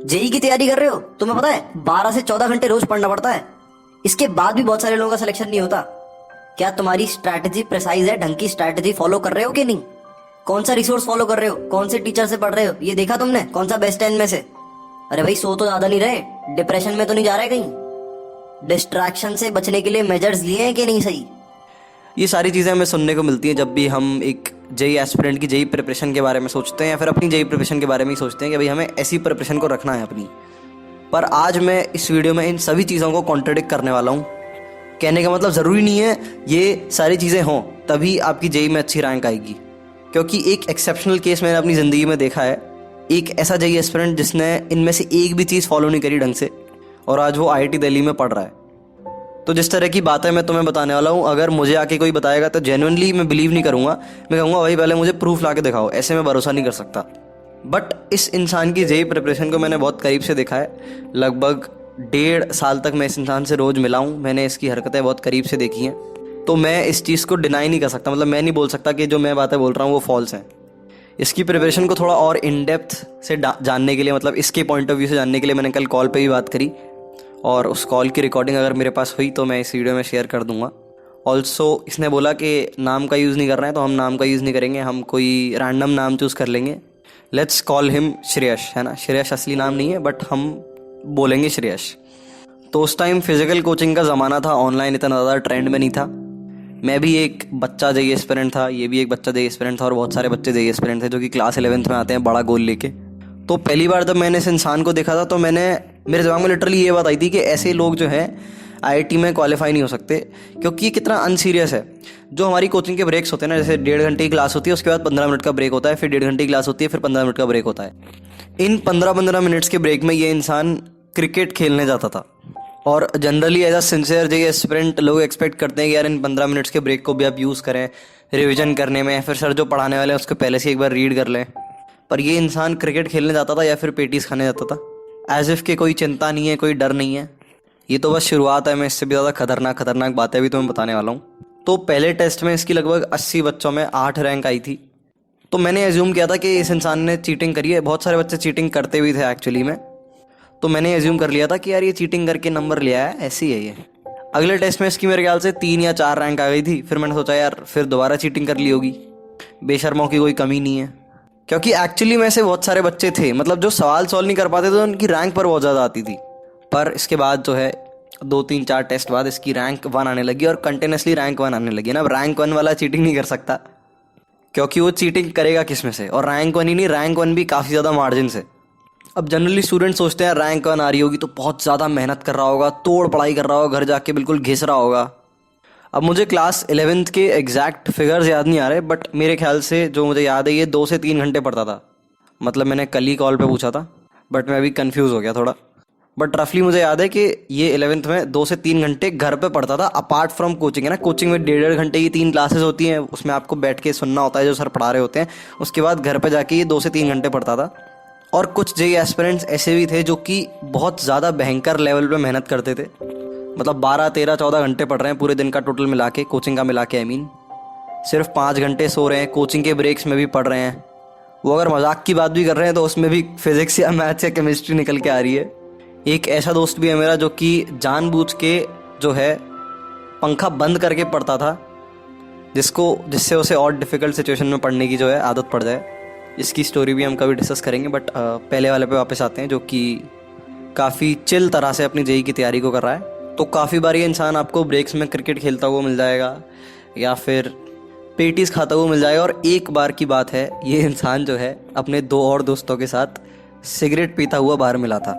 JEE की तैयारी कर रहे हो, तुम्हें पता है 12 से 14 घंटे रोज पढ़ना पड़ता है। इसके बाद भी बहुत सारे लोगों का सिलेक्शन नहीं होता। क्या तुम्हारी स्ट्रैटेजी प्रिसाइज है? ढंग की स्ट्रैटेजी फॉलो कर रहे हो कि नहीं? कौन सा रिसोर्स फॉलो कर रहे हो? कौन से टीचर से पढ़ रहे हो? ये देखा तुमने? कौन सा बेस्ट है इनमें से? अरे भाई, सो तो ज्यादा नहीं रहे? डिप्रेशन में तो नहीं जा रहे कहीं? डिस्ट्रैक्शन से बचने के लिए मेजर्स लिए हैं कि नहीं? सही। ये सारी चीज़ें हमें सुनने को मिलती हैं जब भी हम एक जेई एस्पिरेंट की जेई प्रिपरेशन के बारे में सोचते हैं या फिर अपनी जेई प्रिपरेशन के बारे में ही सोचते हैं कि भाई हमें ऐसी प्रिपरेशन को रखना है अपनी। पर आज मैं इस वीडियो में इन सभी चीज़ों को कॉन्ट्रडिक्ट करने वाला हूँ। कहने का मतलब ज़रूरी नहीं है ये सारी चीज़ें हों तभी आपकी जेई में अच्छी रैंक आएगी, क्योंकि एक एक्सेप्शनल केस मैंने अपनी ज़िंदगी में देखा है। एक ऐसा जेई एस्पिरेंट जिसने इनमें से एक भी चीज़ फॉलो नहीं करी ढंग से और आज वो IIT दिल्ली में पढ़ रहा है। तो जिस तरह की बातें मैं तुम्हें बताने वाला हूँ, अगर मुझे आके कोई बताएगा तो जेन्युइनली मैं बिलीव नहीं करूँगा। मैं कहूँगा भाई पहले मुझे प्रूफ ला के दिखाओ, ऐसे मैं भरोसा नहीं कर सकता। बट इस इंसान की जेई प्रिपरेशन को मैंने बहुत करीब से देखा है। लगभग 1.5 साल तक मैं इस इंसान से रोज़ मिला हूँ। मैंने इसकी हरकतें बहुत करीब से देखी हैं, तो मैं इस चीज़ को डिनाई नहीं कर सकता। मतलब मैं नहीं बोल सकता कि जो मैं बातें बोल रहा हूँ वो फॉल्स हैं। इसकी प्रिपरेशन को थोड़ा और इन डेप्थ से जानने के लिए, मतलब इसके पॉइंट ऑफ व्यू से जानने के लिए मैंने कल कॉल पे भी बात करी और उस कॉल की रिकॉर्डिंग अगर मेरे पास हुई तो मैं इस वीडियो में शेयर कर दूंगा। ऑल्सो इसने बोला कि नाम का यूज़ नहीं कर रहे हैं, तो हम नाम का यूज़ नहीं करेंगे, हम कोई रैंडम नाम चूज़ कर लेंगे। लेट्स कॉल हिम श्रेयश, है ना। श्रेयश असली नाम नहीं है बट हम बोलेंगे श्रेयश। तो उस टाइम फिजिकल कोचिंग का ज़माना था, ऑनलाइन इतना ज़्यादा ट्रेंड में नहीं था। मैं भी एक बच्चा जेई एस्पिरेंट था, ये भी एक बच्चा जेई एस्पिरेंट था और बहुत सारे बच्चे जेई एस्पिरेंट थे जो कि क्लास 11th में आते हैं बड़ा गोल लेके। तो पहली बार जब मैंने इस इंसान को देखा था तो मेरे दिमाग में लिटरली ये बात आई थी कि ऐसे लोग जो हैं IIT में क्वालिफाई नहीं हो सकते, क्योंकि ये कितना अनसीरियस है। जो हमारी कोचिंग के ब्रेक्स होते हैं ना, जैसे 1.5 घंटे की क्लास होती है, उसके बाद 15 मिनट का ब्रेक होता है, फिर 1.5 घंटे की क्लास होती है, फिर 15 मिनट का ब्रेक होता है। इन 15-15 मिनट्स के ब्रेक में ये इंसान क्रिकेट खेलने जाता था। और generally as a sincere JEE aspirant लोग एक्सपेक्ट करते हैं कि यार इन 15 मिनट्स के ब्रेक को भी आप यूज़ करें रिविजन करने में, या फिर सर जो पढ़ाने वाले हैं उसको पहले से एक बार रीड कर लें। पर ये इंसान क्रिकेट खेलने जाता था या फिर पेटीज खाने जाता था, एज इफ़ के कोई चिंता नहीं है, कोई डर नहीं है। ये तो बस शुरुआत है, मैं इससे भी ज़्यादा खतरनाक बातें भी तुम्हें बताने वाला हूँ। तो पहले टेस्ट में इसकी लगभग 80 बच्चों में 8 रैंक आई थी। तो मैंने एज्यूम किया था कि इस इंसान ने चीटिंग करी है। बहुत सारे बच्चे चीटिंग करते भी थे एक्चुअली में, तो मैंने एज्यूम कर लिया था कि यार ये चीटिंग करके नंबर लिया है, ऐसी है ये। अगले टेस्ट में इसकी मेरे ख्याल से 3 या 4 रैंक आ गई थी। फिर मैंने सोचा यार फिर दोबारा चीटिंग कर ली होगी, बेशर्मों की कोई कमी नहीं है। क्योंकि एक्चुअली में से बहुत सारे बच्चे थे, मतलब जो सवाल सॉल्व नहीं कर पाते थे, उनकी रैंक पर बहुत ज़्यादा आती थी। पर इसके बाद जो है 2-3-4 टेस्ट बाद इसकी रैंक 1 आने लगी और कंटिन्यूसली रैंक 1 आने लगी ना। अब रैंक 1 वाला चीटिंग नहीं कर सकता, क्योंकि वो चीटिंग करेगा किस में से, और रैंक 1 ही नहीं, रैंक 1 भी काफ़ी ज़्यादा मार्जिन से। अब जनरली स्टूडेंट सोचते हैं रैंक 1 आ रही होगी तो बहुत ज़्यादा मेहनत कर रहा होगा, तोड़ पढ़ाई कर रहा होगा, घर जाके बिल्कुल घिस रहा होगा। अब मुझे क्लास 11th के एग्जैक्ट फिगर्स याद नहीं आ रहे, बट मेरे ख्याल से जो मुझे याद है ये 2 से 3 घंटे पढ़ता था। मतलब मैंने कल ही कॉल पे पूछा था, बट मैं अभी कंफ्यूज हो गया थोड़ा। बट रफली मुझे याद है कि ये 11th में 2 से 3 घंटे घर पे पढ़ता था, अपार्ट फ्रॉम कोचिंग, है ना। कोचिंग में 1.5 घंटे की 3 क्लासेस होती हैं, उसमें आपको बैठ के सुनना होता है जो सर पढ़ा रहे होते हैं। उसके बाद घर पे जाके ये 2 से 3 घंटे पढ़ता था। और कुछ जेई एस्पिरेंट्स ऐसे भी थे जो कि बहुत ज़्यादा भयंकर लेवल पे मेहनत करते थे। मतलब 12, 13, 14 घंटे पढ़ रहे हैं पूरे दिन का टोटल मिला के, कोचिंग का मिला के आई मीन। सिर्फ 5 घंटे सो रहे हैं, कोचिंग के ब्रेक्स में भी पढ़ रहे हैं। वो अगर मजाक की बात भी कर रहे हैं तो उसमें भी फिजिक्स या मैथ्स या केमिस्ट्री निकल के आ रही है। एक ऐसा दोस्त भी है मेरा जो कि जानबूझ के जो है पंखा बंद करके पढ़ता था, जिससे उसे और डिफ़िकल्ट सिचुएशन में पढ़ने की जो है आदत पड़ जाए। इसकी स्टोरी भी हम कभी डिस्कस करेंगे, बट पहले वाले पे वापस आते हैं, जो कि काफ़ी चिल तरह से अपनी जेई की तैयारी को कर रहा है। तो काफ़ी बार ये इंसान आपको ब्रेक्स में क्रिकेट खेलता हुआ मिल जाएगा या फिर पेटीज खाता हुआ मिल जाएगा। और एक बार की बात है, ये इंसान जो है अपने 2 और दोस्तों के साथ सिगरेट पीता हुआ बाहर मिला था।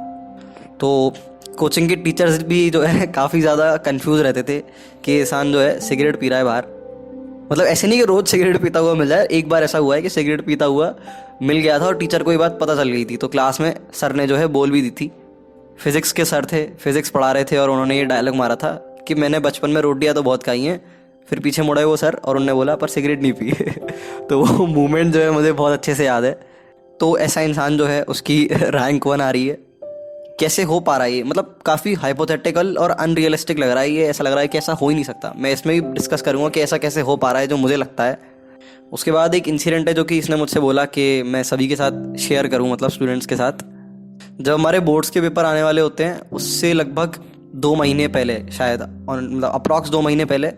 तो कोचिंग के टीचर्स भी जो है काफ़ी ज़्यादा कंफ्यूज रहते थे कि इंसान जो है सिगरेट पी रहा है बाहर। मतलब ऐसे नहीं कि रोज़ सिगरेट पीता हुआ मिल जाए। एक बार ऐसा हुआ है कि सिगरेट पीता हुआ मिल गया था और टीचर को ये बात पता चल गई थी, तो क्लास में सर ने जो है बोल भी दी थी। फिज़िक्स के सर थे, फिज़िक्स पढ़ा रहे थे, और उन्होंने ये डायलॉग मारा था कि मैंने बचपन में रोटियां तो बहुत खाई हैं। फिर पीछे मुड़े वो सर और उन्होंने बोला पर सिगरेट नहीं पी। तो वो मूवमेंट जो है मुझे बहुत अच्छे से याद है। तो ऐसा इंसान जो है उसकी रैंक 1 आ रही है। कैसे हो पा रहा है ये? मतलब काफ़ी हाइपोथेटिकल और अनरियलिस्टिक लग रहा है ये। ऐसा लग रहा है कि ऐसा हो ही नहीं सकता। मैं इसमें भी डिस्कस करूँगा कि ऐसा कैसे हो पा रहा है जो मुझे लगता है। उसके बाद एक इंसिडेंट है जो कि इसने मुझसे बोला कि मैं सभी के साथ शेयर करूँ, मतलब स्टूडेंट्स के साथ। जब हमारे बोर्ड्स के पेपर आने वाले होते हैं उससे लगभग 2 महीने पहले शायद, और मतलब अप्रॉक्स 2 महीने पहले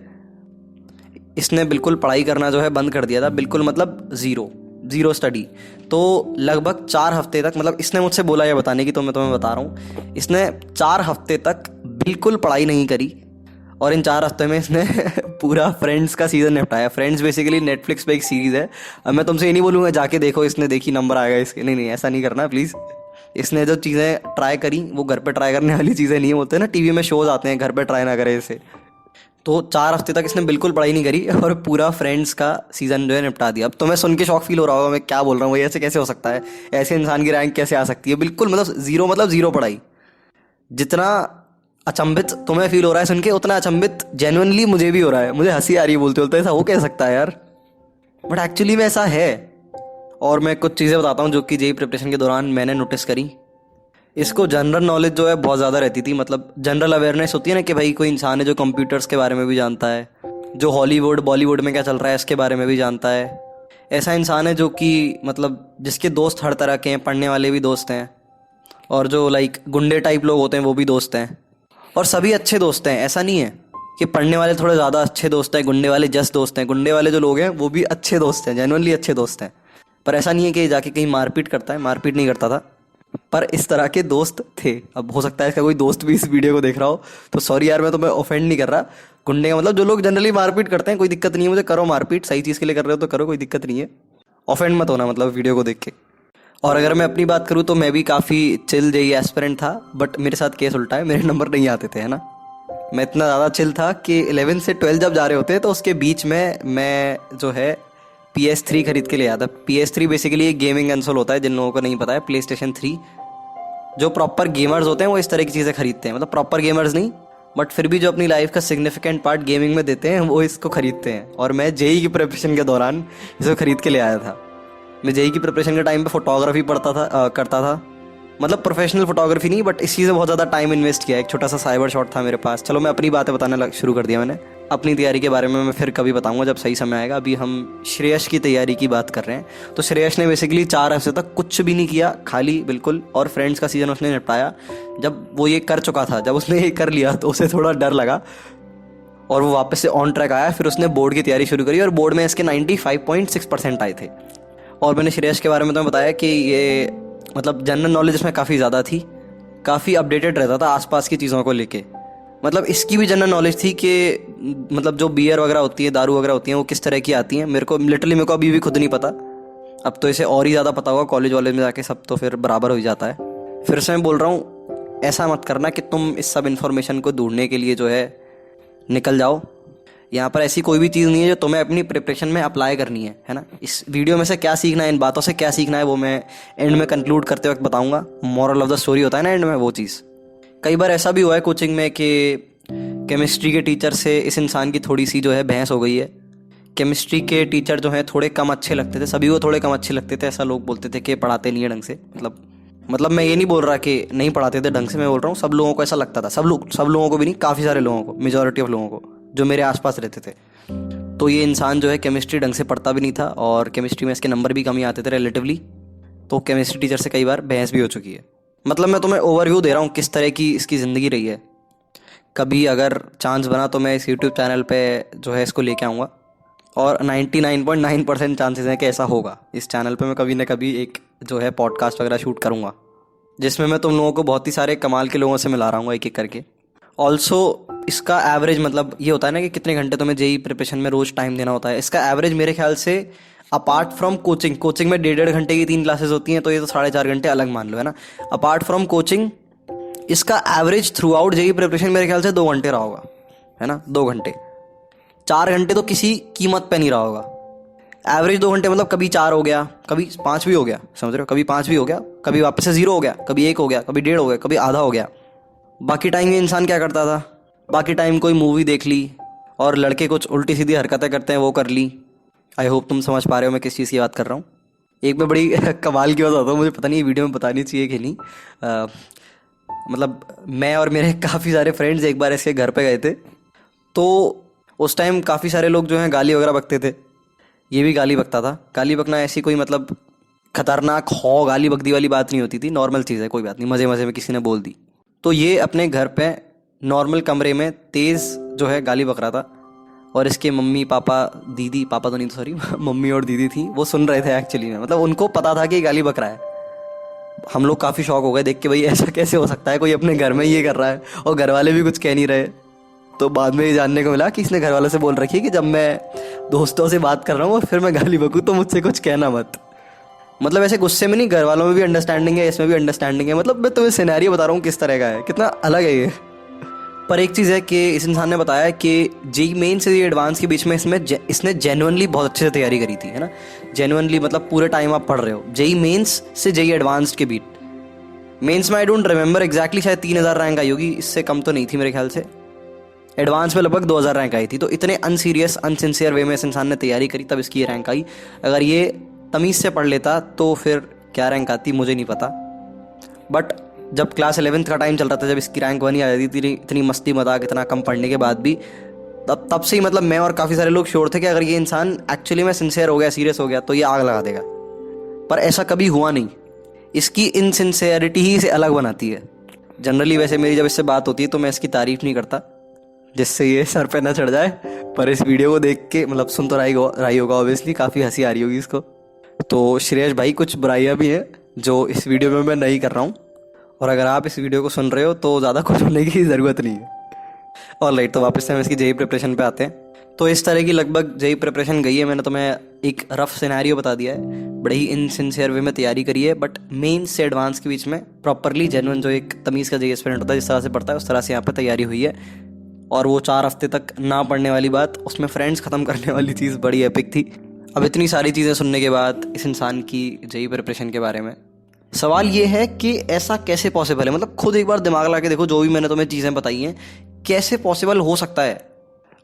इसने बिल्कुल पढ़ाई करना जो है बंद कर दिया था, बिल्कुल मतलब ज़ीरो स्टडी। तो लगभग 4 हफ्ते तक, मतलब इसने मुझसे बोला ये बताने की, तो मैं तुम्हें बता रहा हूँ, इसने 4 हफ्ते तक बिल्कुल पढ़ाई नहीं करी। और इन 4 हफ्ते में इसने पूरा फ्रेंड्स का सीज़न निपटाया। फ्रेंड्स बेसिकली नेटफ्लिक्स पे एक सीरीज़ है। अब मैं तुमसे ये नहीं बोलूँगा जाके देखो, इसने देखी नंबर आएगा इसके, नहीं, ऐसा नहीं करना प्लीज़। इसने जो चीज़ें ट्राई करी वो घर पे ट्राई करने वाली चीज़ें नहीं होते ना, टीवी में शोज आते हैं, घर पे ट्राई ना करे इसे। तो 4 हफ्ते तक इसने बिल्कुल पढ़ाई नहीं करी और पूरा फ्रेंड्स का सीज़न जो है निपटा दिया। अब तुम्हें सुन के शौक फील हो रहा होगा मैं क्या बोल रहा हूँ, ऐसे कैसे हो सकता है, ऐसे इंसान की रैंक कैसे आ सकती है, बिल्कुल मतलब ज़ीरो पढ़ाई। जितना अचंभित तुम्हें फील हो रहा है सुन के, उतना अचंभित जेन्युइनली मुझे भी हो रहा है। मुझे हंसी आ रही है बोलते बोलते, ऐसा हो कैसे सकता है यार, बट एक्चुअली में ऐसा है। और मैं कुछ चीज़ें बताता हूँ जो कि जेई प्रिपरेशन के दौरान मैंने नोटिस करी। इसको जनरल नॉलेज जो है बहुत ज़्यादा रहती थी, मतलब जनरल अवेयरनेस होती है ना कि भाई कोई इंसान है जो कंप्यूटर्स के बारे में भी जानता है, जो हॉलीवुड बॉलीवुड में क्या चल रहा है इसके बारे में भी जानता है। ऐसा इंसान है जो कि मतलब जिसके दोस्त हर तरह के हैं, पढ़ने वाले भी दोस्त हैं, और जो लाइक गुंडे टाइप लोग होते हैं वो भी दोस्त हैं, और सभी अच्छे दोस्त हैं। ऐसा नहीं है कि पढ़ने वाले थोड़े ज़्यादा अच्छे दोस्त हैं, गुंडे वाले जस्ट दोस्त हैं। गुंडे वाले जो लोग हैं वो भी अच्छे दोस्त हैं, जेन्युइनली अच्छे दोस्त हैं। पर ऐसा नहीं है कि जाके कहीं मारपीट करता है, मारपीट नहीं करता था, पर इस तरह के दोस्त थे। अब हो सकता है इसका कोई दोस्त भी इस वीडियो को देख रहा हो, तो सॉरी यार, मैं तुम्हें ऑफेंड नहीं कर रहा। गुंडे का मतलब जो लोग जनरली मारपीट करते हैं, कोई दिक्कत नहीं है मुझे, करो मारपीट, सही चीज़ के लिए कर रहे हो तो करो, कोई दिक्कत नहीं है, ऑफेंड मत होना मतलब वीडियो को देख के। और अगर मैं अपनी बात करूँ तो मैं भी काफ़ी चिल जेई एस्पिरेंट था, बट मेरे साथ केस उल्टा है, मेरे नंबर नहीं आते थे, है ना। मैं इतना ज़्यादा चिल था कि 11 से 12 जब जा रहे होते तो उसके बीच में मैं जो है PS3 खरीद के ले आया था। PS3 बेसिकली एक गेमिंग कंसोल होता है, जिन लोगों को नहीं पता है, PlayStation 3। जो प्रॉपर गेमर्स होते हैं वो इस तरह की चीज़ें खरीदते हैं, मतलब प्रॉपर गेमर्स नहीं, बट फिर भी जो अपनी लाइफ का सिग्निफिकेंट पार्ट गेमिंग में देते हैं वो इसको खरीदते हैं। और मैं जेई की प्रिपरेशन के दौरान इसको खरीद के ले आया था। मैं जेई की प्रिपरेशन के टाइम पे फोटोग्राफी करता था, मतलब प्रोफेशनल फोटोग्राफी नहीं, बट इस चीज़ में बहुत ज़्यादा टाइम इन्वेस्ट किया। एक छोटा सा साइबर शॉट था मेरे पास। चलो मैं अपनी बातें बताना शुरू कर दिया मैंने। अपनी तैयारी के बारे में मैं फिर कभी बताऊंगा जब सही समय आएगा। अभी हम श्रेयस की तैयारी की बात कर रहे हैं। तो श्रेयस ने बेसिकली 4 हफ्ते तक कुछ भी नहीं किया, खाली बिल्कुल, और फ्रेंड्स का सीज़न उसने निपटाया। जब वो ये कर चुका था, जब उसने ये कर लिया तो उसे थोड़ा डर लगा और वो वापस से ऑन ट्रैक आया। फिर उसने बोर्ड की तैयारी शुरू करी और बोर्ड में इसके 95.6% आए थे। और मैंने श्रेयस के बारे में तुम्हें बताया कि ये मतलब जनरल नॉलेज इसमें काफ़ी ज़्यादा थी, काफ़ी अपडेटेड रहता था आसपास की चीज़ों को लेके। मतलब इसकी भी जनरल नॉलेज थी कि मतलब जो बियर वगैरह होती है, दारू वगैरह होती हैं, वो किस तरह की आती हैं। मेरे को अभी भी खुद नहीं पता। अब तो इसे और ही ज़्यादा पता होगा, कॉलेज वॉलेज में जाके सब तो फिर बराबर हो जाता है। फिर से मैं बोल रहा हूँ, ऐसा मत करना कि तुम इस सब इन्फॉर्मेशन को ढूंढने के लिए जो है निकल जाओ। यहाँ पर ऐसी कोई भी चीज़ नहीं है जो तुम्हें अपनी प्रिपरेशन में अप्लाई करनी है ना। इस वीडियो में से क्या सीखना है, इन बातों से क्या सीखना है, वो मैं एंड में कंक्लूड करते वक्त बताऊंगा। मॉरल ऑफ द स्टोरी होता है ना एंड में, वो चीज़। कई बार ऐसा भी हुआ है कोचिंग में कि केमिस्ट्री के टीचर से इस इंसान की थोड़ी सी जो है बहस हो गई है। केमिस्ट्री के टीचर जो हैं थोड़े कम अच्छे लगते थे, सभी को थोड़े कम अच्छे लगते थे। ऐसा लोग बोलते थे कि पढ़ाते नहीं है ढंग से। मतलब मैं ये नहीं बोल रहा कि नहीं पढ़ाते थे ढंग से, मैं बोल रहा हूँ सब लोगों को ऐसा लगता था। सब लोगों को भी नहीं, काफ़ी सारे लोगों को, मेजॉरिटी ऑफ लोगों को जो मेरे आसपास रहते थे। तो ये इंसान जो है केमिस्ट्री ढंग से पढ़ता भी नहीं था और केमिस्ट्री में इसके नंबर भी कम ही आते थे रिलेटिवली। तो केमिस्ट्री टीचर से कई बार बहस भी हो चुकी है। मतलब मैं तुम्हें ओवरव्यू दे रहा हूँ किस तरह की इसकी ज़िंदगी रही है। कभी अगर चांस बना तो मैं इस यूट्यूब चैनल पे जो है इसको लेके आऊँगा, और 99.9% चांसेस हैं कि ऐसा होगा। इस चैनल पे मैं कभी ना कभी एक जो है पॉडकास्ट वगैरह शूट करूँगा, जिसमें मैं तुम लोगों को बहुत ही सारे कमाल के लोगों से मिला रहा हूँ एक एक करके। ऑल्सो इसका एवरेज, मतलब ये होता है ना कि कितने घंटे तुम्हें जेई प्रिपरेशन में रोज़ टाइम देना होता है। इसका एवरेज मेरे ख्याल से अपार्ट फ्रॉम कोचिंग में 1.5 घंटे की 3 क्लासेस होती हैं, तो ये तो 4.5 घंटे अलग मान लो, है ना। अपार्ट फ्रॉम कोचिंग इसका average throughout JEE preparation मेरे ख्याल से 2 घंटे रहा होगा, है ना। 2 घंटे, 4 घंटे तो किसी कीमत पे नहीं रहा होगा। एवरेज 2 घंटे, मतलब कभी 4 हो गया, कभी 5 भी हो गया, समझ रहे हो, कभी 5 भी हो गया, कभी वापस से 0 हो गया, कभी 1 हो गया, कभी 1.5 हो गया, कभी आधा हो गया। बाकी टाइम ये इंसान क्या करता था, बाकी टाइम कोई मूवी देख ली, और लड़के कुछ उल्टी सीधी हरकतें करते हैं वो कर ली। आई होप तुम समझ पा रहे हो मैं किस चीज़ की बात कर रहा हूँ। एक में बड़ी कमाल की बात होता है, मुझे पता नहीं ये वीडियो में बतानी चाहिए कि नहीं। मतलब मैं और मेरे काफ़ी सारे फ्रेंड्स एक बार इसके घर पे गए थे, तो उस टाइम काफ़ी सारे लोग जो हैं गाली वगैरह बकते थे। ये भी गाली बकता था। गाली बकना ऐसी कोई मतलब खतरनाक हौ गाली बकदी वाली बात नहीं होती थी, नॉर्मल चीज़ है, कोई बात नहीं, मज़े मज़े में किसी ने बोल दी। तो ये अपने घर पे नॉर्मल कमरे में तेज़ जो है गाली बक रहा था, और इसके मम्मी पापा दीदी, पापा तो नहीं, सॉरी मम्मी और दीदी थी, वो सुन रहे थे एक्चुअली में, मतलब उनको पता था कि ये गाली बक रहा है। हम लोग काफ़ी शॉक हो गए देख के, भाई ऐसा कैसे हो सकता है, कोई अपने घर में ये कर रहा है, और घर वाले भी कुछ कह नहीं रहे। तो बाद में ये जानने को मिला कि इसने घर वालों से बोल रखी है कि जब मैं दोस्तों से बात कर रहा हूँ और फिर मैं गाली बकूँ तो मुझसे कुछ कहना मत। मतलब ऐसे गुस्से में नहीं, घर वालों में भी अंडरस्टैंडिंग है, इसमें भी अंडरस्टैंडिंग है। मतलब मैं तुम्हें सिनेरियो बता रहा हूँ किस तरह का है, कितना अलग है ये। पर एक चीज़ है कि इस इंसान ने बताया कि जेई मेन से एडवांस के बीच में इसने जेन्युइनली बहुत अच्छे से तैयारी करी थी, है ना। जेन्युइनली मतलब पूरे टाइम आप पढ़ रहे हो। जेई मेंस से जेई एडवांस्ड के बीच, मेंस में आई डोंट रिमेंबर एग्जैक्टली, शायद 3000 रैंक आई होगी, इससे कम तो नहीं थी मेरे ख्याल से। एडवांस में लगभग 2000 रैंक आई थी। तो इतने अनसीरियस अनसिंसियर वे में इस इंसान ने तैयारी करी, तब इसकी ये रैंक आई। अगर ये तमीज़ से पढ़ लेता तो फिर क्या रैंक आती मुझे नहीं पता। बट जब क्लास 11th का टाइम चल रहा था, जब इसकी रैंक 1 ही आ जाती थी, इतनी मस्ती मजाक इतना कम पढ़ने के बाद भी, तब से ही मतलब मैं और काफ़ी सारे लोग श्योर थे कि अगर ये इंसान एक्चुअली में सिंसियर हो गया, सीरियस हो गया, तो ये आग लगा देगा। पर ऐसा कभी हुआ नहीं। इसकी इनसिंसियरिटी ही इसे अलग बनाती है। जनरली वैसे मेरी जब इससे बात होती है तो मैं इसकी तारीफ़ नहीं करता, जिससे ये सर पे ना चढ़ जाए। पर इस वीडियो को देख के मतलब सुन तो रही होगा ऑब्वियसली, काफ़ी हंसी आ रही होगी इसको। तो श्रेयस भाई, कुछ बुराइयाँ भी हैं जो इस वीडियो में मैं नहीं कर रहा हूँ, और अगर आप इस वीडियो को सुन रहे हो तो ज़्यादा कुछ होने की ज़रूरत नहीं है। ऑलराइट, तो वापस से हम इसकी जेई प्रिपरेशन पे आते हैं। तो इस तरह की लगभग जेई प्रिपरेशन गई है। मैंने तुम्हें एक रफ सिनेरियो बता दिया है, बड़े ही इनसिंसियर वे में तैयारी करी है, बट मेन से एडवांस के बीच में प्रॉपरली जेन्युइन जो एक तमीज़ का जेई एस्पिरेंट होता है जिस तरह से पढ़ता है, उस तरह से यहाँ पर तैयारी हुई है। और वो 4 हफ्ते तक ना पढ़ने वाली बात, उसमें फ्रेंड्स ख़त्म करने वाली चीज़ बड़ी एपिक थी। अब इतनी सारी चीज़ें सुनने के बाद इस इंसान की जेई प्रिपरेशन के बारे में सवाल ये है कि ऐसा कैसे पॉसिबल है। मतलब खुद एक बार दिमाग ला के देखो, जो भी मैंने तुम्हें चीज़ें बताई हैं, कैसे पॉसिबल हो सकता है।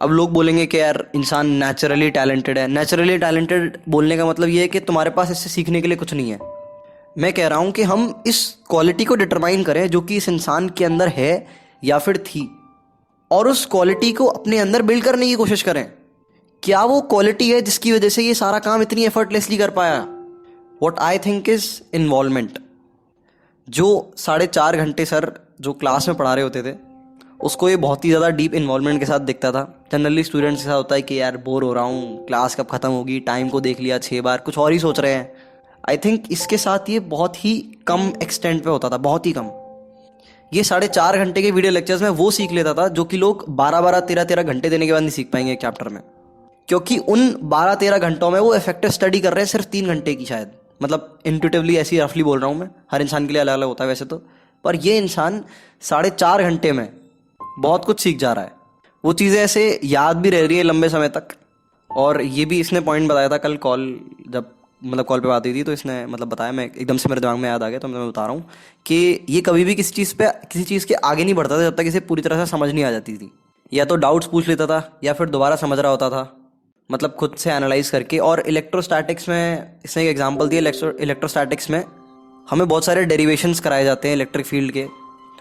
अब लोग बोलेंगे कि यार इंसान नेचुरली टैलेंटेड है। नेचुरली टैलेंटेड बोलने का मतलब ये है कि तुम्हारे पास इससे सीखने के लिए कुछ नहीं है। मैं कह रहा हूँ कि हम इस क्वालिटी को डिटरमाइन करें जो कि इस इंसान के अंदर है या फिर थी, और उस क्वालिटी को अपने अंदर बिल्ड करने की कोशिश करें। क्या वो क्वालिटी है जिसकी वजह से ये सारा काम इतनी एफर्टलेसली कर पाया? What I think is involvement. जो 4.5 घंटे सर जो क्लास में पढ़ा रहे होते थे, उसको ये बहुत ही ज़्यादा डीप इन्वॉल्वमेंट के साथ दिखता था। जनरली स्टूडेंट्स के साथ होता है कि यार बोर हो रहा हूँ, क्लास कब ख़त्म होगी, टाइम को देख लिया 6 बार, कुछ और ही सोच रहे हैं। आई थिंक इसके साथ ये बहुत ही कम एक्सटेंट पे होता था, बहुत ही कम। ये 4.5 घंटे के वीडियो लेक्चर्स में वो सीख लेता था जो कि लोग 12-12, 13-13 घंटे देने के बाद नहीं सीख पाएंगे एक चैप्टर में, क्योंकि उन 12-13 घंटों में वो इफेक्टिव स्टडी कर रहे हैं सिर्फ 3 घंटे की शायद। मतलब इंट्यूटिवली ऐसी रफली बोल रहा हूँ मैं, हर इंसान के लिए अलग अलग होता है वैसे तो, पर ये इंसान 4.5 घंटे में बहुत कुछ सीख जा रहा है। वो चीज़ें ऐसे याद भी रह रही है लंबे समय तक। और ये भी इसने पॉइंट बताया था कल कॉल, जब मतलब कॉल पे बात हुई थी तो इसने मतलब बताया, मैं एकदम से मेरे दिमाग में याद आ गया तो मैं बता रहा हूँ कि ये कभी भी किसी चीज़ के आगे नहीं बढ़ता था जब तक इसे पूरी तरह से समझ नहीं आ जाती थी। या तो डाउट्स पूछ लेता था या फिर दोबारा समझ रहा होता था, मतलब खुद से एनालाइज करके। और इलेक्ट्रोस्टैटिक्स में इसने एक एग्जांपल दिया। इलेक्ट्रोस्टैटिक्स में हमें बहुत सारे डेरिवेशंस कराए जाते हैं इलेक्ट्रिक फील्ड के,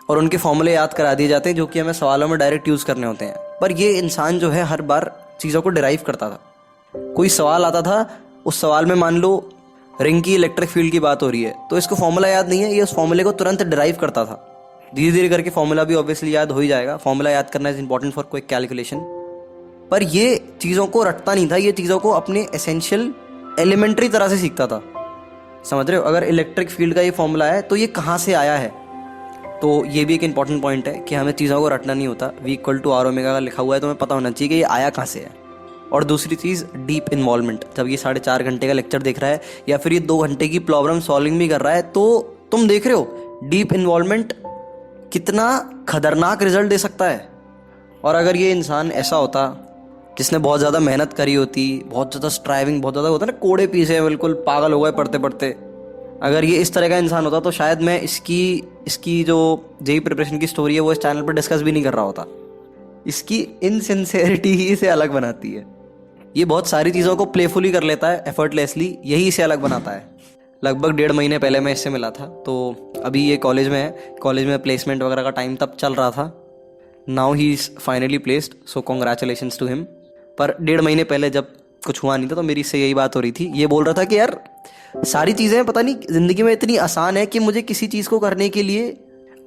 और उनके फॉर्मूले याद करा दिए जाते हैं जो कि हमें सवालों में डायरेक्ट यूज़ करने होते हैं। पर ये इंसान जो है हर बार चीज़ों को डिराइव करता था। कोई सवाल आता था, उस सवाल में मान लो रिंग की इलेक्ट्रिक फील्ड की बात हो रही है, तो इसको फॉर्मूला याद नहीं है, ये उस फॉर्मूले को तुरंत डिराइव करता था। धीरे धीरे करके फॉर्मूला भी ऑब्वियसली याद हो ही जाएगा। फॉर्मूला याद करना is important for quick calculation. पर ये चीज़ों को रटता नहीं था, ये चीज़ों को अपने एसेंशियल एलिमेंट्री तरह से सीखता था। समझ रहे हो? अगर इलेक्ट्रिक फील्ड का ये फॉर्मूला है तो ये कहाँ से आया है। तो ये भी एक इंपॉर्टेंट पॉइंट है कि हमें चीज़ों को रटना नहीं होता। V = R⍵ का लिखा हुआ है तो हमें पता होना चाहिए कि ये आया कहाँ से है। और दूसरी चीज़ डीप इन्वॉल्वमेंट। जब ये 4.5 घंटे का लेक्चर देख रहा है या फिर ये 2 घंटे की प्रॉब्लम सॉल्विंग भी कर रहा है, तो तुम देख रहे हो डीप इन्वॉल्वमेंट कितना खतरनाक रिजल्ट दे सकता है। और अगर ये इंसान ऐसा होता जिसने बहुत ज़्यादा मेहनत करी होती, बहुत ज़्यादा स्ट्राइविंग, बहुत ज़्यादा होता है ना, कोड़े पीसे बिल्कुल पागल हो गए पढ़ते पढ़ते, अगर ये इस तरह का इंसान होता तो शायद मैं इसकी जो जेई प्रिपरेशन की स्टोरी है वो इस चैनल पर डिस्कस भी नहीं कर रहा होता। इसकी इनसिंसियरिटी ही इसे अलग बनाती है। ये बहुत सारी चीज़ों को प्लेफुली कर लेता है, एफर्टलेसली, यही इसे अलग बनाता है। लगभग 1.5 महीने पहले मैं इससे मिला था, तो अभी ये कॉलेज में है। कॉलेज में प्लेसमेंट वगैरह का टाइम तब चल रहा था। Now he is finally placed, so congratulations to him. पर 1.5 महीने पहले जब कुछ हुआ नहीं था, तो मेरी इससे यही बात हो रही थी। ये बोल रहा था कि यार सारी चीज़ें पता नहीं ज़िंदगी में इतनी आसान है कि मुझे किसी चीज़ को करने के लिए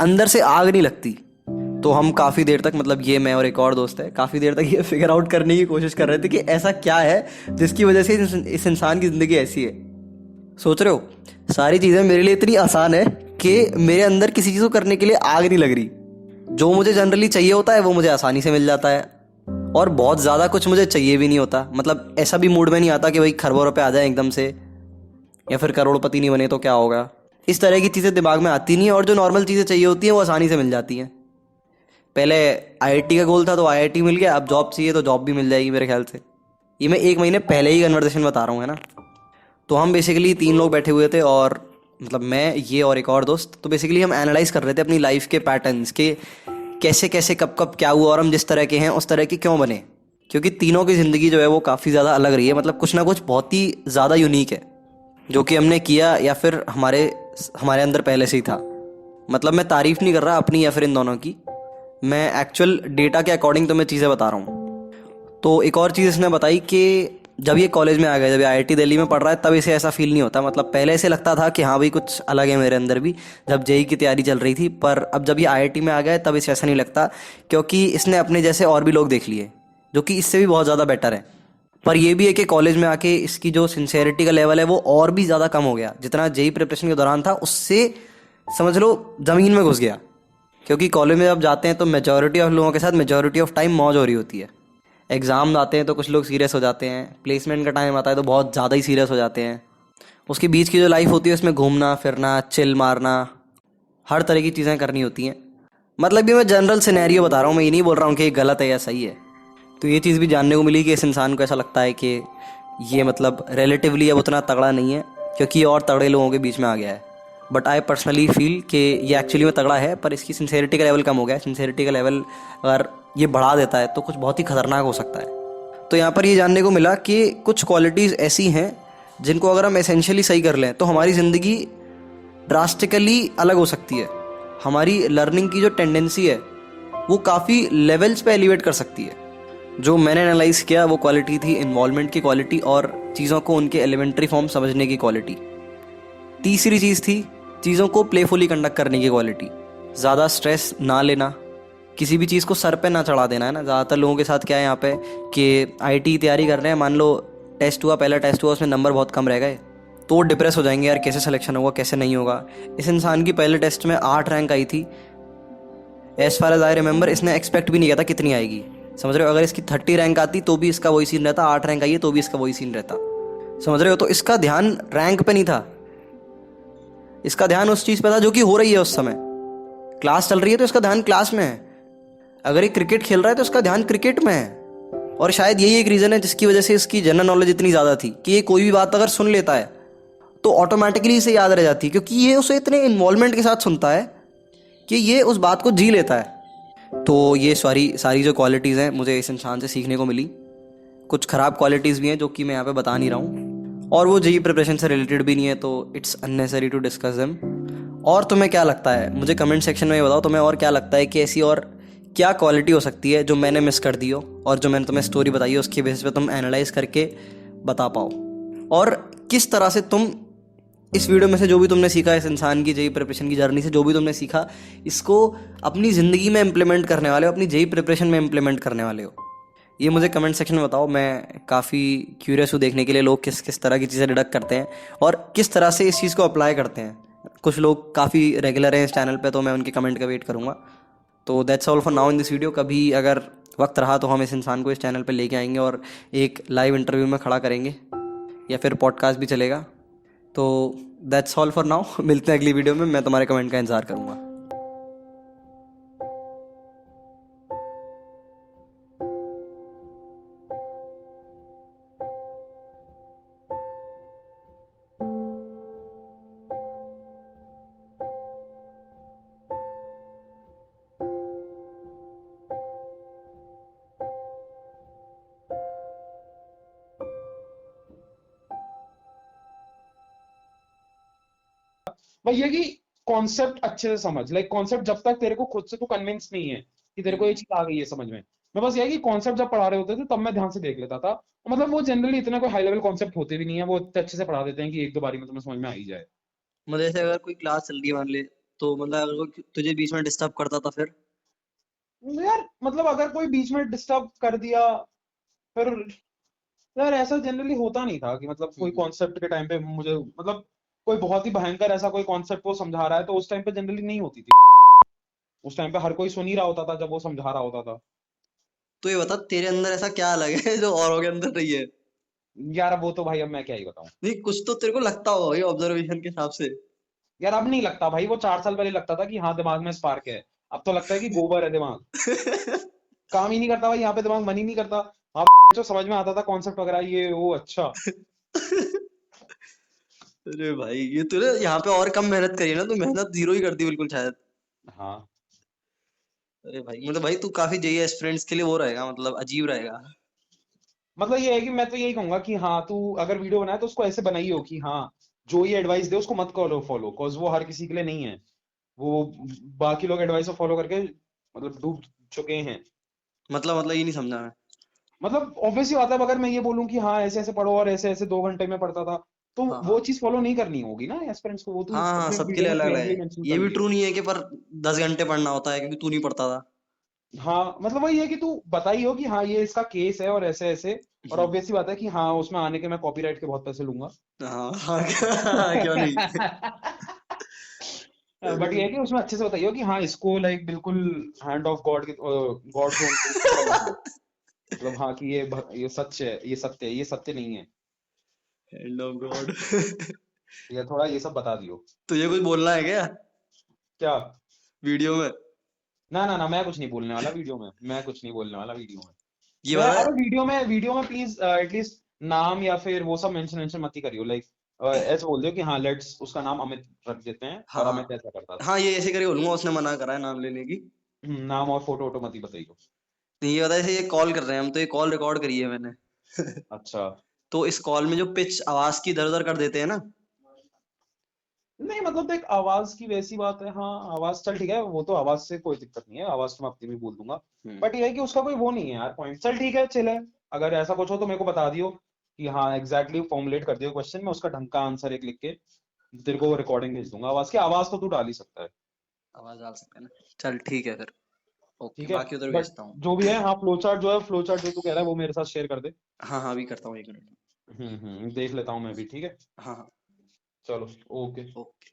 अंदर से आग नहीं लगती। तो हम काफ़ी देर तक, मतलब ये, मैं और एक और दोस्त है, काफ़ी देर तक ये फिगर आउट करने की कोशिश कर रहे थे कि ऐसा क्या है जिसकी वजह से इस इंसान की ज़िंदगी ऐसी है। सोच रहे हो, सारी चीज़ें मेरे लिए इतनी आसान है कि मेरे अंदर किसी चीज़ को करने के लिए आग नहीं लग रही। जो मुझे जनरली चाहिए होता है वो मुझे आसानी से मिल जाता है, और बहुत ज़्यादा कुछ मुझे चाहिए भी नहीं होता। मतलब ऐसा भी मूड में नहीं आता कि भाई खरबों रुपए आ जाए एकदम से, या फिर करोड़पति नहीं बने तो क्या होगा। इस तरह की चीज़ें दिमाग में आती नहीं है, और जो नॉर्मल चीज़ें चाहिए होती हैं वो आसानी से मिल जाती हैं। पहले आईआईटी का गोल था तो आईआईटी मिल गया, अब जॉब चाहिए तो जॉब भी मिल जाएगी मेरे ख्याल से। ये मैं 1 महीने पहले ही कन्वर्सेशन बता रहा हूँ, है ना। तो हम बेसिकली 3 लोग बैठे हुए थे, और मतलब मैं, ये और एक और दोस्त। तो बेसिकली हम एनालाइज कर रहे थे अपनी लाइफ के पैटर्न्स के, कैसे कैसे कब कब क्या हुआ, और हम जिस तरह के हैं उस तरह के क्यों बने। क्योंकि तीनों की ज़िंदगी जो है वो काफ़ी ज़्यादा अलग रही है, मतलब कुछ ना कुछ बहुत ही ज़्यादा यूनिक है जो कि हमने किया, या फिर हमारे हमारे अंदर पहले से ही था। मतलब मैं तारीफ़ नहीं कर रहा अपनी या फिर इन दोनों की, मैं एक्चुअल डेटा के अकॉर्डिंग तो मैं चीज़ें बता रहा हूँ। तो एक और चीज़ इसने बताई कि जब ये कॉलेज में आ गया, जब ये आईआईटी दिल्ली में पढ़ रहा है, तब इसे ऐसा फील नहीं होता। मतलब पहले ऐसे लगता था कि हाँ भाई कुछ अलग है मेरे अंदर भी, जब जेई की तैयारी चल रही थी। पर अब जब ये आईआईटी में आ गया है तब इसे ऐसा नहीं लगता, क्योंकि इसने अपने जैसे और भी लोग देख लिए जो कि इससे भी बहुत ज़्यादा बेटर है। पर ये भी है कि कॉलेज में आके इसकी जो सिंसेरिटी का लेवल है वो और भी ज़्यादा कम हो गया। जितना जेई प्रिपरेशन के दौरान था उससे समझ लो ज़मीन में घुस गया। क्योंकि कॉलेज में जब जाते हैं तो मेजॉरिटी ऑफ लोगों के साथ मेजॉरिटी ऑफ टाइम मौज हो रही होती है। एग्ज़ाम आते हैं तो कुछ लोग सीरियस हो जाते हैं, प्लेसमेंट का टाइम आता है तो बहुत ज़्यादा ही सीरियस हो जाते हैं। उसके बीच की जो लाइफ होती है उसमें घूमना फिरना, चिल मारना, हर तरह की चीज़ें करनी होती हैं। मतलब ये मैं जनरल सिनेरियो बता रहा हूँ, मैं ये नहीं बोल रहा हूँ कि ये गलत है या सही है। तो ये चीज़ भी जानने को मिली कि इस इंसान को ऐसा लगता है कि ये मतलब रिलेटिवली अब उतना तगड़ा नहीं है, क्योंकि ये और तगड़े लोगों के बीच में आ गया है। बट आई पर्सनली फील कि ये एक्चुअली में तगड़ा है, पर इसकी सिंसेरिटी का लेवल कम हो गया है। सिंसेरिटी का लेवल अगर ये बढ़ा देता है तो कुछ बहुत ही खतरनाक हो सकता है। तो यहाँ पर ये जानने को मिला कि कुछ क्वालिटीज़ ऐसी हैं जिनको अगर हम एसेंशियली सही कर लें तो हमारी ज़िंदगी ड्रास्टिकली अलग हो सकती है। हमारी लर्निंग की जो टेंडेंसी है वो काफ़ी लेवल्स पे एलिवेट कर सकती है। जो मैंने एनालाइज किया वो क्वालिटी थी इन्वॉल्वमेंट की क्वालिटी, और चीज़ों को उनके एलिमेंट्री फॉर्म समझने की क्वालिटी। तीसरी चीज़ थी चीज़ों को प्लेफुली कंडक्ट करने की क्वालिटी। ज़्यादा स्ट्रेस ना लेना, किसी भी चीज़ को सर पे ना चढ़ा देना, है ना। ज़्यादातर लोगों के साथ क्या है यहाँ पे कि आईटी तैयारी कर रहे हैं, मान लो टेस्ट हुआ, पहला टेस्ट हुआ, उसमें नंबर बहुत कम रह गए तो वो डिप्रेस हो जाएंगे, यार कैसे सिलेक्शन होगा कैसे नहीं होगा। इस इंसान की पहले टेस्ट में 8 रैंक आई थी। As far as I remember इसने एक्सपेक्ट भी नहीं किया था कितनी आएगी, समझ रहे हो। अगर इसकी 30 रैंक आती तो भी इसका वही सीन रहता, 8 रैंक आई है तो भी इसका वही सीन रहता, समझ रहे हो। तो इसका ध्यान रैंक पे नहीं था, इसका ध्यान उस चीज़ पे था जो कि हो रही है उस समय। क्लास चल रही है तो इसका ध्यान क्लास में है, अगर ये क्रिकेट खेल रहा है तो इसका ध्यान क्रिकेट में है। और शायद यही एक रीज़न है जिसकी वजह से इसकी जनरल नॉलेज इतनी ज़्यादा थी कि ये कोई भी बात अगर सुन लेता है तो ऑटोमेटिकली इसे याद रह जाती है, क्योंकि ये उसे इतने इन्वॉल्वमेंट के साथ सुनता है कि ये उस बात को जी लेता है। तो ये सारी जो क्वालिटीज़ हैं मुझे इस इंसान से सीखने को मिली। कुछ ख़राब क्वालिटीज़ भी हैं जो कि मैं यहाँ पे बता नहीं रहा हूँ, और वो जेईई प्रिपरेशन से रिलेटेड भी नहीं है, तो it's unnecessary to discuss them. और तुम्हें क्या लगता है, मुझे कमेंट सेक्शन में बताओ तुम्हें और क्या लगता है कि ऐसी और क्या क्वालिटी हो सकती है जो मैंने मिस कर दी हो, और जो मैंने तुम्हें स्टोरी बताई है उसके बेसिस पे तुम एनालाइज करके बता पाओ। और किस तरह से तुम इस वीडियो में से जो भी तुमने सीखा, इस इंसान की जेईई प्रिपरेशन की जर्नी से जो भी तुमने सीखा, इसको अपनी ज़िंदगी में इम्प्लीमेंट करने वाले हो, अपनी जेईई प्रिपरेशन में इम्प्लीमेंट करने वाले हो, ये मुझे कमेंट सेक्शन में बताओ। मैं काफ़ी क्यूरियस हूँ देखने के लिए लोग किस किस तरह की चीज़ें डिडक्ट करते हैं और किस तरह से इस चीज़ को अप्लाई करते हैं। कुछ लोग काफ़ी रेगुलर हैं इस चैनल पे, तो मैं उनके कमेंट का वेट करूँगा। तो that's all for now in this video. कभी अगर वक्त रहा तो हम इस इंसान को इस चैनल पे लेके आएंगे और एक लाइव इंटरव्यू में खड़ा करेंगे, या फिर पॉडकास्ट भी चलेगा। तो दैट्स ऑल फॉर नाउ, मिलते हैं अगली वीडियो में। मैं तुम्हारे कमेंट का इंतज़ार करूँगा। भाई ये कि कॉन्सेप्ट अच्छे से समझ, लाइक कॉन्सेप्ट जब तक तेरे को खुद से तू कन्विंस नहीं है कि तेरे को ये चीज आ गई है समझ में, मैं बस यही कि कॉन्सेप्ट जब पढ़ा रहे होते थे तब मैं ध्यान से देख लेता था। मतलब वो जनरली इतना कोई हाई लेवल कॉन्सेप्ट होते भी नहीं है, वो इतने अच्छे से पढ़ा देते हैं कि एक दो बारी में तुम्हें समझ में आ ही जाए। मतलब जैसे अगर कोई क्लास चल रही है मान ले, तो मतलब अगर कोई तुझे बीच में डिस्टर्ब करता था फिर? यार मतलब अगर कोई बीच में डिस्टर्ब कर दिया फिर, यार ऐसा जनरली होता नहीं था कि मतलब कोई हम्म। कॉन्सेप्ट के टाइम पे मुझे मतलब कोई बहुत ही भयंकर ऐसा कोई कॉन्सेप्ट वो समझा रहा है तो उस टाइम पे जनरली नहीं होती थी। उस टाइम पे हर कोई सुन ही रहा होता था जब वो समझा रहा होता था। तो ये बता, तेरे अंदर ऐसा क्या अलग है जो औरों के अंदर नहीं है? यार वो तो भाई अब मैं क्या ही बताऊं। नहीं, कुछ तो तेरे को लगता होगा ये ऑब्जर्वेशन के हिसाब से। यार अब नहीं लगता भाई, वो 4 साल पहले लगता था कि हाँ दिमाग में स्पार्क है। अब तो लगता है कि गोबर है दिमाग। काम ही नहीं करता भाई, यहाँ पे दिमाग मन ही नहीं करता। वहां पे जो समझ में आता था कॉन्सेप्ट वगैरह ये वो, अच्छा। अरे भाई, ये तूने यहाँ पे और कम मेहनत करी है ना, तू मेहनत जीरो ही कर दी बिल्कुल शायद। हाँ अरे भाई, मतलब भाई तू काफी जेई एस्पिरेंट्स के लिए वो रहेगा, मतलब अजीब रहेगा। मतलब ये है कि मैं तो यही कहूंगा कि हाँ तू अगर वीडियो बनाए तो उसको ऐसे बनाई हो कि हाँ जो ये एडवाइस दे उसको मत करो फॉलो, कॉज वो हर किसी के लिए नहीं है। वो बाकी लोग एडवाइस को फॉलो करके मतलब डूब चुके हैं। मतलब ये नहीं समझा मैं। मतलब ऑब्वियस ही बात है, अब अगर मैं ये बोलूं कि हाँ ऐसे ऐसे पढ़ो और ऐसे ऐसे 2 घंटे में पढ़ता था तो हाँ वो हाँ। चीज फॉलो नहीं करनी होगी ना एस्पिरेंट्स को, वो तू हाँ हाँ, अपने सबके वीडियो लिए में अलग अलग क्लियरली है। मेंशन ये कर भी दियो। ट्रू नहीं है कि पर 10 घंटे पढ़ना होता है, क्योंकि तू नहीं पढ़ता था। हाँ मतलब वही है कि तू बताई हो कि हाँ ये इसका केस है और ऐसे ऐसे। और हम्म। ऑब्वियस सी बात है कि हाँ उसमें आने के मैं कॉपीराइट के बहुत पैसे लूंगा। हाँ हाँ, हाँ, क्यों नहीं। बट ये है कि उसमें अच्छे से बताइए कि हाँ इसको लाइक बिल्कुल hand of God God zone की तरह मत लो। मतलब हाँ कि ये सच है, ये सत्य है, ये सत्य नहीं है। Hand of God. ये थोड़ा ये सब बता दियो। तुझे कुछ बोलना है क्या क्या? वीडियो में? ना ना ना, मैं कुछ नहीं बोलने वाला वीडियो में, मैं कुछ नहीं बोलने वाला वीडियो में। ये मैं बता। अरे वीडियो में प्लीज एटलीस्ट नाम या फिर वो सब मेंशन मेंशन मत ही करियो, लाइक ऐसे बोल दियो कि हाँ लेट्स उसका नाम अमित रख देते हैं हाँ और हाँ अमित ऐसा करता था। हाँ, ये ऐसे करके बोलूंगा, उसने मना करा है नाम लेने की। नाम और फोटो वोटो मत ही बताइयो। तो ये बता, जैसे ये कॉल कर रहे हैं हम, तो ये कॉल रिकॉर्ड करी है मैंने। अच्छा। तो इस कॉल में जो पिच आवाज की इधर उधर कर देते हैं ना। नहीं मतलब देख आवाज की वैसी बात है, हाँ आवाज चल ठीक है, वो तो आवाज से कोई दिक्कत नहीं है, आवाज तो मैं अपनी भी बोल दूंगा। हम्म। बट ये है कि उसका कोई वो नहीं है यार पॉइंट, चल ठीक है चिल है। अगर ऐसा कुछ हो तो मेरे को बता दियो कि हाँ एग्जैक्टली फॉर्मुलेट कर दियो क्वेश्चन, मैं उसका ढंग का आंसर एक लिख के तेरे को रिकॉर्डिंग भेज दूंगा आवाज की, आवाज तो तू डाल ही सकता है। आवाज डाल सकते हैं ना, चल ठीक है फिर। ओके, ठीक है। बाकी उधर बट भेजता हूँ। जो भी है हाँ फ्लो चार्ट जो है, फ्लो चार्ट जो तू कह रहा है वो मेरे साथ शेयर कर दे। हाँ हाँ, अभी करता हूँ, 1 मिनट। देख लेता हूँ मैं भी, ठीक है। हाँ हाँ। चलो। ओके। ओके।